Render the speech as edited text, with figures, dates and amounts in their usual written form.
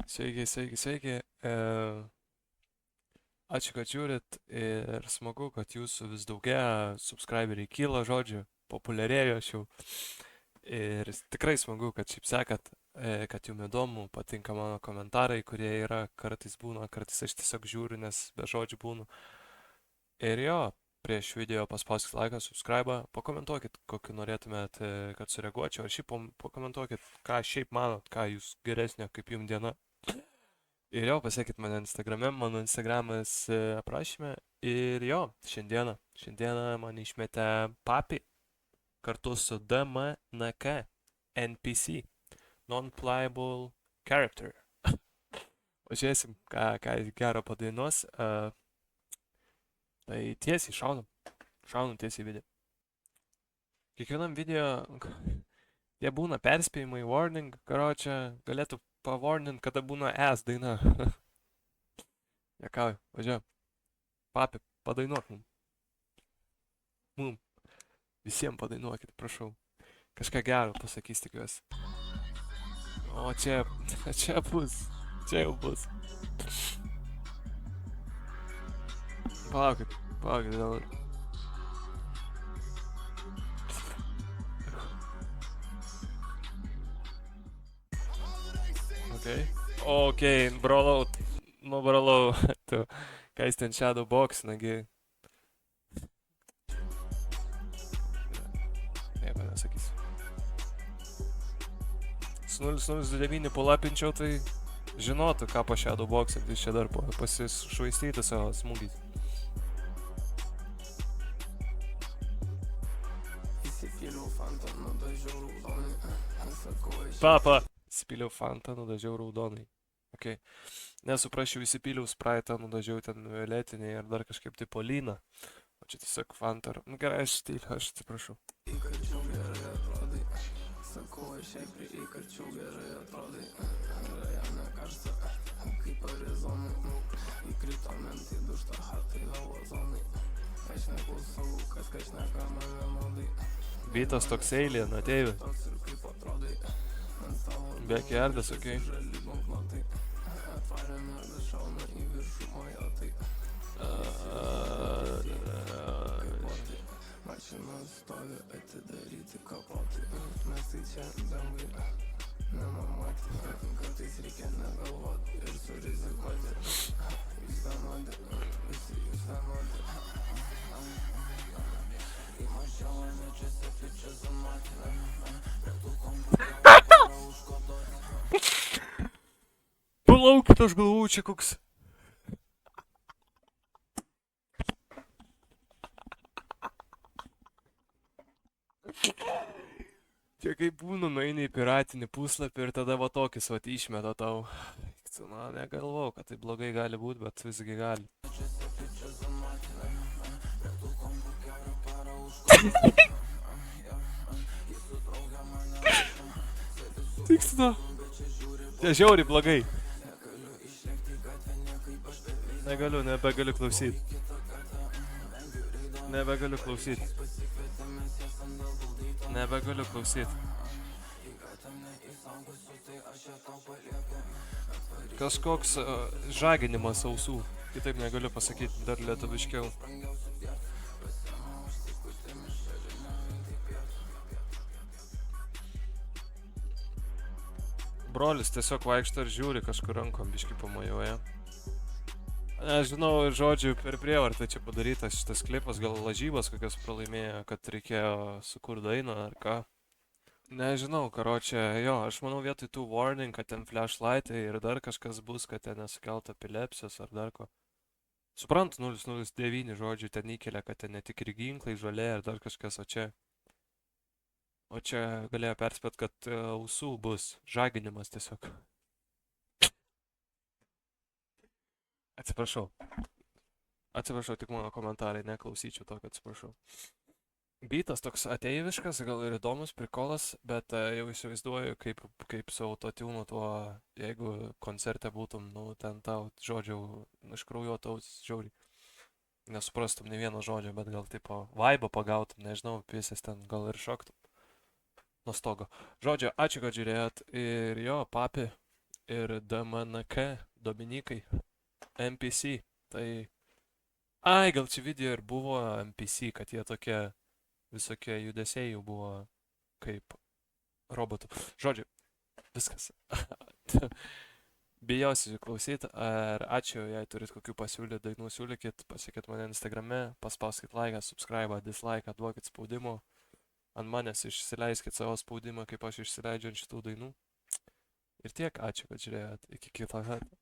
Sveiki, sveiki, sveiki. Ačiū, kad žiūrit ir smagu, kad jūsų vis daugėja, subscriberiai kyla, žodžiu, populiarėjo aš jau. Ir tikrai smagu, kad šiaip sekat, kad jums įdomu, patinka mano komentarai, kurie yra, kartais būna, kartais aš tiesiog žiūriu, nes be žodžių būnu. Ir jo, prieš video paspauskit laiką, subscribe, pakomentuokit, kokiu norėtumėt, kad sureaguočiau, ar šiaip pakomentuokit, ką šiaip manot, ką jūs geresnio, kaip jums diena. Ir jo, pasiekit mane Instagrame, mano Instagramas aprašyme. Ir jo, šiandieną man išmetė papi kartu su DMNK NPC, Non-Playable Character. Pažiūrėsim, ką jis gero padainuos. Tai tiesiai šaunam tiesiai video. Kiekvienam video jie būna perspėjimai, warning, karočią, galėtų pawarnint, kada būna es daina. Jekauju, važiuoju. Papi, padainuok mum. Visiems padainuokit, prašau. Kažką gero pasakys tikiuosi. O čia bus. Čia jau bus. Palaukit dabar. Okei, brolau, tu, ką jis ten shadow box, nagi. Nieko nesakysiu. Su 009 palapinčiau, tai žinotų, ką po shadow box'ą, tai čia dar pasišvaistyti savo smūgiais. Papa! Įsipyliau fantą, nudažiau raudonai. Ok. Nesuprasčiau, įsipyliau spraitą, nudažiau ten violetinį ir dar kažkaip tai poliną. O čia tiesiog fanta. Nu gerai, aš atsiprašau. Įkarčiau gerai atrodai. Sakau, aš šiaip prie įkarčiau gerai atrodai. Rajana karsta, kaip arizonai. Įkrito mentai, dušta hatai, galvo zonai. Aš neklausau, kas šneka man vienodai. Bytas toks eilien, ateivi. Backyardas, okei. Mašina stovi atidaryti kapotai. Mes tai čia dangai nenumatyti. Kartais reikia negalvoti ir surizikuoti. Jūs vienodi, visi jūs vienodi. Įmačiau, ne čia sefi, čia sumatė. Palaukit, aš galvoju, čia koks. Čia kaip būna, nueini į piratinį puslapį ir tada va tokis va išmeta tau. Na, negalvau, kad tai blogai gali būti, bet visgi gali. Tiksina. Čia žiauriai blogai. Nebegaliu klausyti. Kažkoks žaginimas ausų. Kitaip negaliu pasakyti, dar lietuviškiau. Brolis tiesiog vaikšto ir žiūri kažkur rankom biškį pamojuoja. Nežinau, žodžiu, per prievartą čia padarytas šitas klipas, gal lažybas kokias pralaimėjo, kad reikėjo sukurti dainą ar ką. Nežinau, karočią, jo, aš manau vietoj tų warning, kad ten flashlightai ir dar kažkas bus, kad ten nesukelta epilepsijos ar dar ko. Suprantu, 009 žodžiu, ten įkelia, kad ten ne tik ir ginklai, žolė ir dar kažkas, o čia galėjo perspėt, kad ausų bus žaginimas tiesiog. Atsiprašau, tik mano komentarai, neklausyčiau to, kad atsiprašau. Bytas toks ateiviškas, gal ir įdomus prikolas, bet jau įsivaizduoju, kaip su autotune tuo, jeigu koncerte būtum, nu, ten tau žodžių iškraujuotų žiauriai. Nesuprastum ne vieno žodžio, bet gal tipo vaibą pagautum, nežinau, pisės ten gal ir šoktum. Nuo stogo. Žodžiu, ačiū, kad žiūrėjot ir jo, papi. ir DMNK, Dominikai, NPC. Tai... Ai, gal čia video ir buvo NPC, kad jie tokie visokie judesiai jau buvo kaip robotų. Žodžiu, viskas. Bijausi klausyti, ar ačiū, jei turit kokių pasiūlymų dainų, siūlykit, pasiekit mane Instagrame, paspauskit laiką, subscribe, dislike, duokit spaudimo, ant manęs išsileiskit savo spaudimą, kaip aš išsileidžiu ant šitų dainų. Ir tiek, ačiū, kad žiūrėjot, iki kito karto.